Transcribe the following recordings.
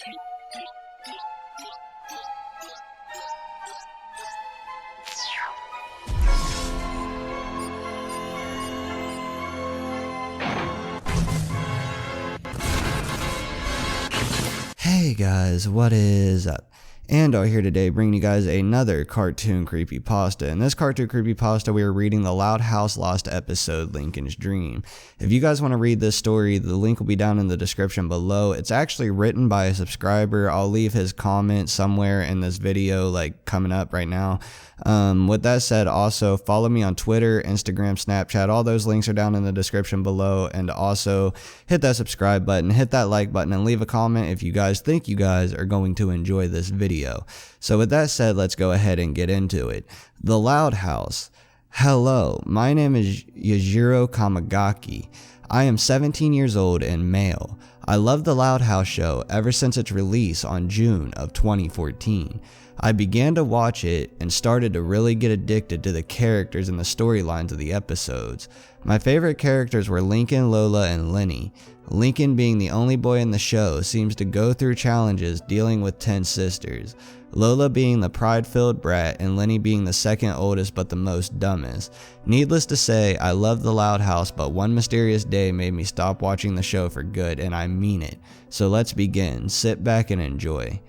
Hey guys, what is up? Andaull here today, bringing you guys another cartoon creepypasta. In this cartoon creepypasta, we are reading the Loud House Lost episode, Lincoln's Dream. If you guys want to read this story, the link will be down in the description below. It's actually written by a subscriber. I'll leave his comment somewhere in this video, like coming up right now. With that said, also follow me on Twitter, Instagram, Snapchat. All those links are down in the description below. And also hit that subscribe button, hit that like button, and leave a comment if you guys think you guys are going to enjoy this video. So with that said, let's go ahead and get into it. The Loud House. Hello, my name is Yajiro Kamagaki. I am 17 years old and male. I love the Loud House show ever since its release on June of 2014. I began to watch it and started to really get addicted to the characters and the storylines of the episodes. My favorite characters were Lincoln, Lola, and Lenny. Lincoln, being the only boy in the show, seems to go through challenges dealing with 10 sisters. Lola being the pride-filled brat and Lenny being the second oldest but the most dumbest. Needless to say, I love the Loud House, but one mysterious day made me stop watching the show for good, and I mean it. So let's begin. Sit back and enjoy.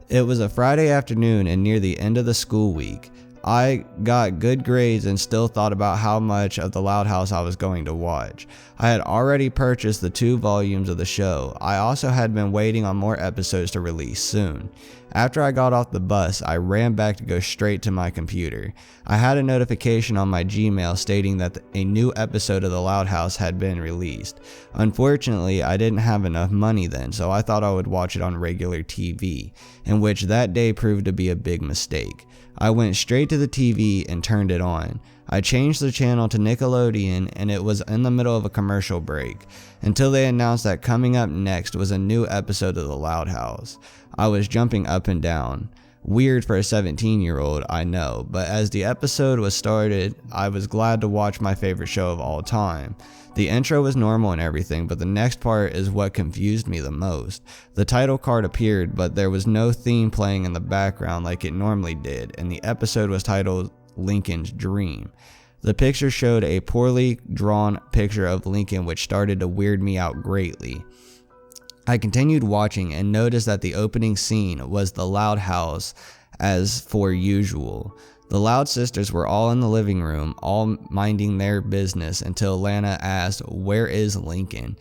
It was a Friday afternoon and near the end of the school week. I got good grades and still thought about how much of the Loud House I was going to watch. I had already purchased the 2 volumes of the show. I also had been waiting on more episodes to release soon. After I got off the bus, I ran back to go straight to my computer. I had a notification on my Gmail stating that a new episode of the Loud House had been released. Unfortunately, I didn't have enough money then, so I thought I would watch it on regular TV, in which that day proved to be a big mistake. I went straight to the TV and turned it on. I changed the channel to Nickelodeon, and it was in the middle of a commercial break, until they announced that coming up next was a new episode of the Loud House. I was jumping up and down. Weird for a 17-year-old, I know, but as the episode was started, I was glad to watch my favorite show of all time. The intro was normal and everything, but the next part is what confused me the most. The title card appeared, but there was no theme playing in the background like it normally did, and the episode was titled Lincoln's Dream. The picture showed a poorly drawn picture of Lincoln, which started to weird me out greatly. I continued watching and noticed that the opening scene was the Loud House as for usual. The Loud sisters were all in the living room, all minding their business, until Lana asked, "Where is Lincoln?"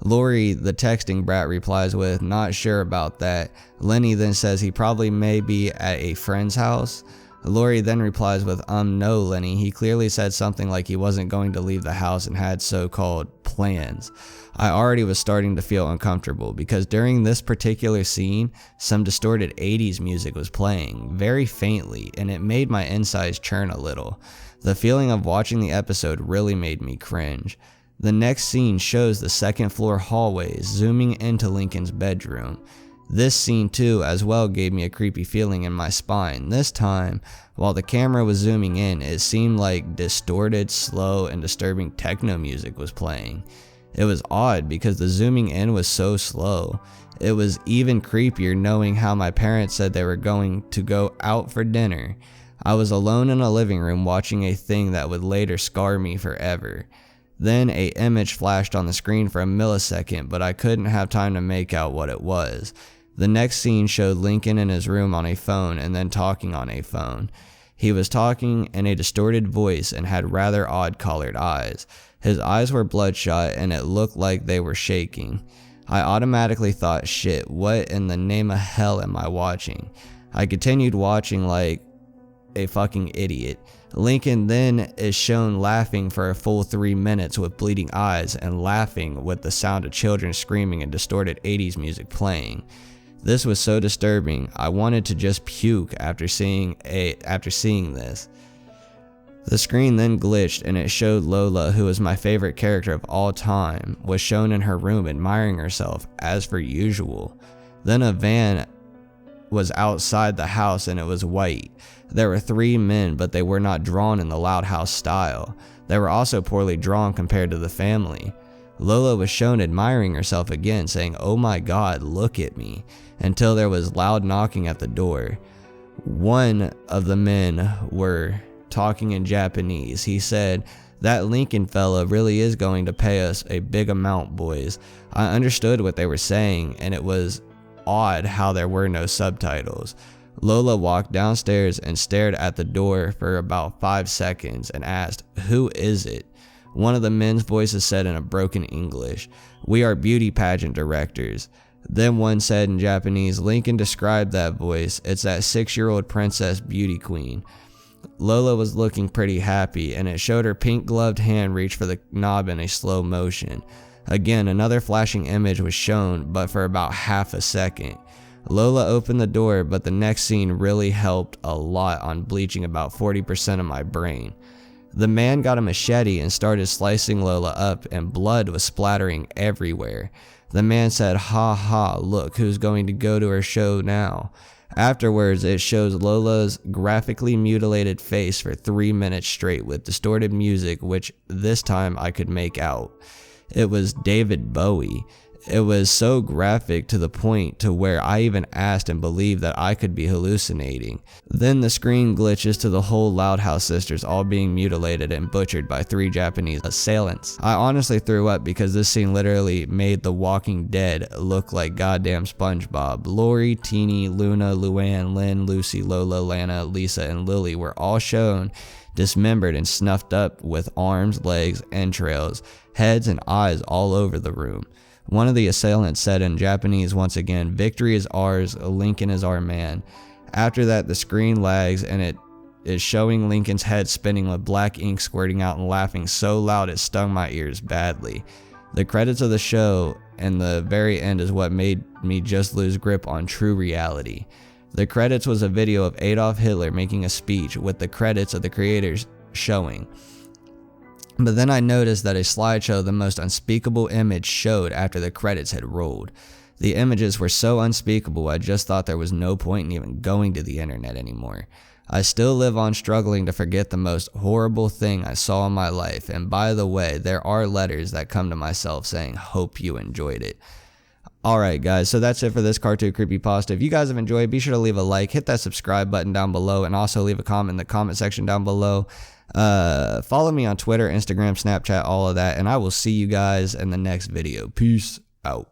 Lori, the texting brat, replies with, "Not sure about that." Lenny then says he probably may be at a friend's house. Lori then replies with, No, Lenny, he clearly said something like he wasn't going to leave the house and had so-called plans." I already was starting to feel uncomfortable because during this particular scene, some distorted 80s music was playing, very faintly, and it made my insides churn a little. The feeling of watching the episode really made me cringe. The next scene shows the second floor hallways zooming into Lincoln's bedroom. This scene too as well gave me a creepy feeling in my spine. This time, while the camera was zooming in, it seemed like distorted, slow, and disturbing techno music was playing. It was odd because the zooming in was so slow. It was even creepier knowing how my parents said they were going to go out for dinner. I was alone in a living room watching a thing that would later scar me forever. Then an image flashed on the screen for a millisecond, but I couldn't have time to make out what it was. The next scene showed Lincoln in his room on a phone and then talking on a phone. He was talking in a distorted voice and had rather odd colored eyes. His eyes were bloodshot and it looked like they were shaking. I automatically thought, shit, what in the name of hell am I watching? I continued watching like a fucking idiot. Lincoln then is shown laughing for a full 3 minutes with bleeding eyes and laughing with the sound of children screaming and distorted 80s music playing. This was so disturbing, I wanted to just puke after seeing this. The screen then glitched and it showed Lola, who was my favorite character of all time, was shown in her room admiring herself as per usual. Then a van was outside the house and it was white. There were 3 men, but they were not drawn in the Loud House style. They were also poorly drawn compared to the family. Lola was shown admiring herself again, saying, "Oh my god, look at me," until there was loud knocking at the door. One of the men were talking in Japanese. He said, "That Lincoln fella really is going to pay us a big amount, boys." I understood what they were saying, and it was odd how there were no subtitles. Lola walked downstairs and stared at the door for about 5 seconds and asked, "Who is it?" One of the men's voices said in a broken English, "We are beauty pageant directors." Then one said in Japanese, "Lincoln described that voice. It's that 6-year-old princess beauty queen." Lola was looking pretty happy, and it showed her pink gloved hand reach for the knob in a slow motion. Again, another flashing image was shown, but for about half a second. Lola opened the door, but the next scene really helped a lot on bleaching about 40% of my brain. The man got a machete and started slicing Lola up, and blood was splattering everywhere. The man said, "Ha ha, look who's going to go to her show now." Afterwards, it shows Lola's graphically mutilated face for 3 minutes straight with distorted music, which this time I could make out. It was David Bowie. It was so graphic to the point to where I even asked and believed that I could be hallucinating. Then the screen glitches to the whole Loud House sisters all being mutilated and butchered by 3 Japanese assailants. I honestly threw up because this scene literally made The Walking Dead look like goddamn SpongeBob. Lori, Teeny, Luna, Luann, Lynn, Lucy, Lola, Lana, Lisa, and Lily were all shown dismembered and snuffed up with arms, legs, entrails, heads, and eyes all over the room. One of the assailants said in Japanese once again, "Victory is ours, Lincoln is our man." After that, the screen lags and it is showing Lincoln's head spinning with black ink squirting out and laughing so loud it stung my ears badly. The credits of the show and the very end is what made me just lose grip on true reality. The credits was a video of Adolf Hitler making a speech with the credits of the creators showing. But then I noticed that a slideshow of the most unspeakable image showed after the credits had rolled. The images were so unspeakable I just thought there was no point in even going to the internet anymore. I still live on struggling to forget the most horrible thing I saw in my life, and by the way, there are letters that come to myself saying, "Hope you enjoyed it." Alright guys, so that's it for this cartoon creepypasta. If you guys have enjoyed, be sure to leave a like, hit that subscribe button down below, and also leave a comment in the comment section down below. Follow me on Twitter, Instagram, Snapchat, all of that, and I will see you guys in the next video. Peace out.